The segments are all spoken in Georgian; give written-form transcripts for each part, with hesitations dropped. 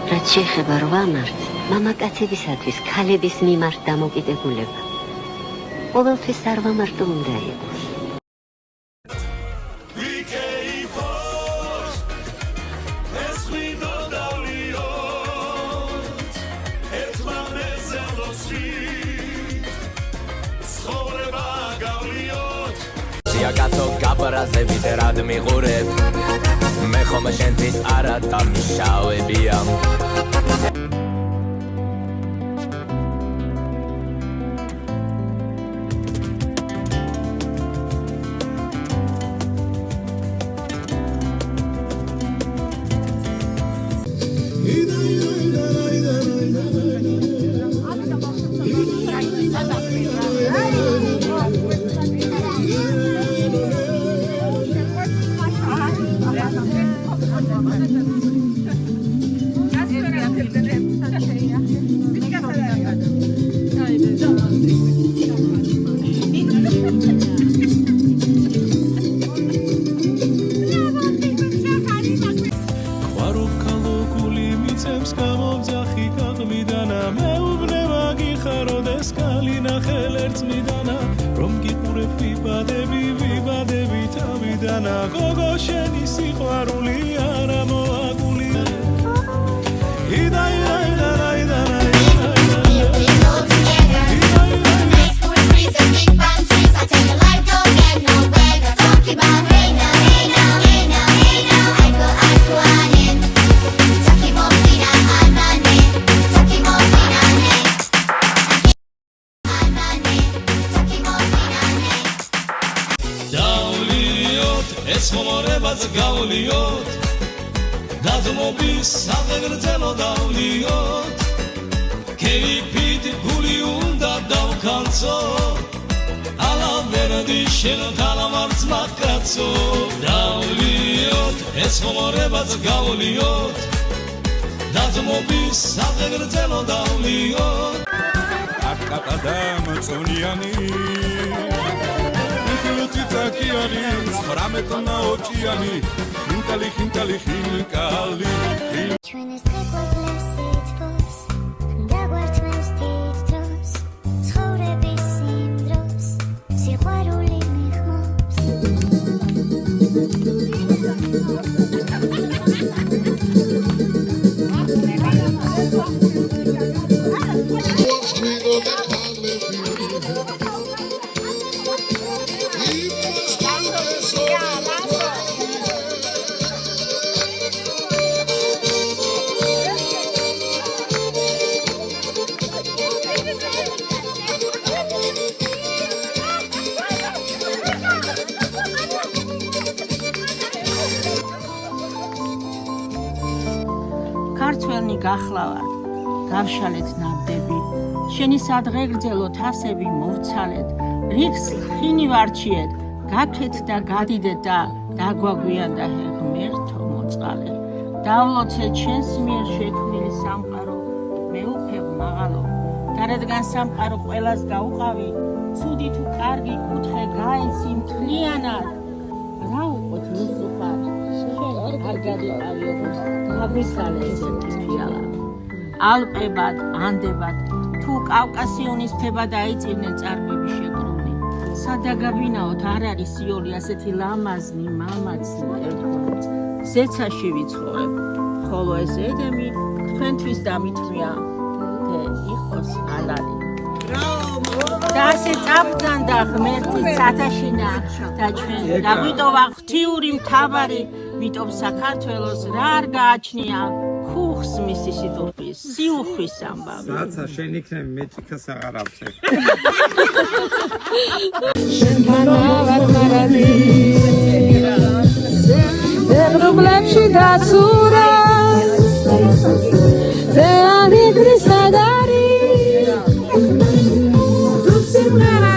რაც შეეხება 8 მარტს, მამაკაცებისათვის ქალების მიმართ დამოკიდებულება ყოველთვის არ ვამარტო უნდა იყოს. კაცო გაბარაზე ვიდერად მიყურებ მე ხომ შენთვის არა დამიშავებია ქართველნი გახლავართ, გავშალეთ ნავდები, შენი სადღეგრძელო თასები მოვცალეთ, რიგს ხინი ვარჩიეთ, გაქეთ და გადიდეთ და დაგვაგვიანდა ღმერთო მოწყალე. დავლოცეთ შენს მიერ შექმნილი სამყარო, მეუფე მაღალო, და რადგან სამყარო ყველას გაუყავი, ცუდი თუ კარგი კუთხე გაიცი მთლიანად. რა უყოთ მუსუხარ, არ გადიყავიო გაგვისალე ესეთი ფიალა. ალპებად, ანდებად, თუ კავკასიონის ფება დაიწირნენ წარბები შეკრული. სადაგაბინაოთ არ არის სიოლი ასეთი ლამაზნი, მამაცნი ერთგვარი. ზეცაში ვიცხოვრებ, ხოლო ეს ედემი თქვენთვის დამითმია და იყოს ალალი. და ასე წაბრძანდა ღმერთი ცათაშინა და ჩვენ დაგვიტოვა ღვთიური მთავარი, ვიტომ საქართველოს რა არ გააჩნია ხუხს მისი სიტყვის, სიუხვის ამბავი. რაცა შენ იქნები მე ჭიქას აღარ ავწევ. შენთან ვარ მარადი ზებრუბლებში დაცურა ზეანი გრისადარი დუსი მარადა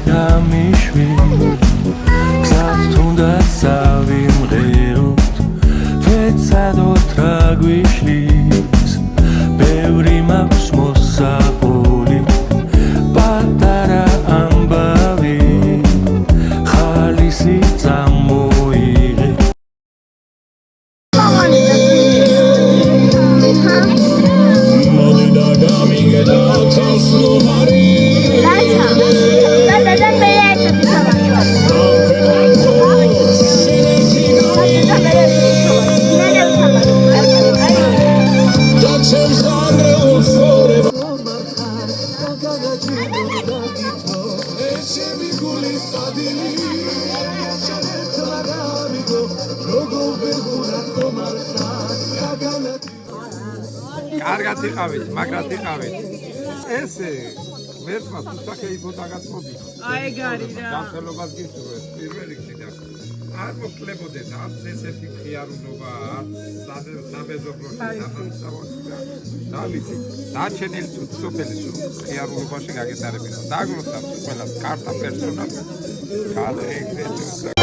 გამიშვი გზად თუნდაც ავიმღეროთ ვეცადოთ რა გვიშლის ბევრი მაქვს მოსაპოლი პატარა ამბავი ხალისი წამოიღე კარგად იყავით, მაგრად იყავით. ესე ვერცმა სუსახე იბოდა გაწოდით. აი გარი რა. დამხელობას გისურვეთ პირველ რიგში და არ მოკლებოდეთ არც ესეთი ხიარულობა, არც სამეზობლოში სამასწავლოში და დავიცი. დაჩენილი სოფელი ხიარულობაში გაგეტარებინა. დაგლოცავთ ყველას კარტა პერსონალს. კადრები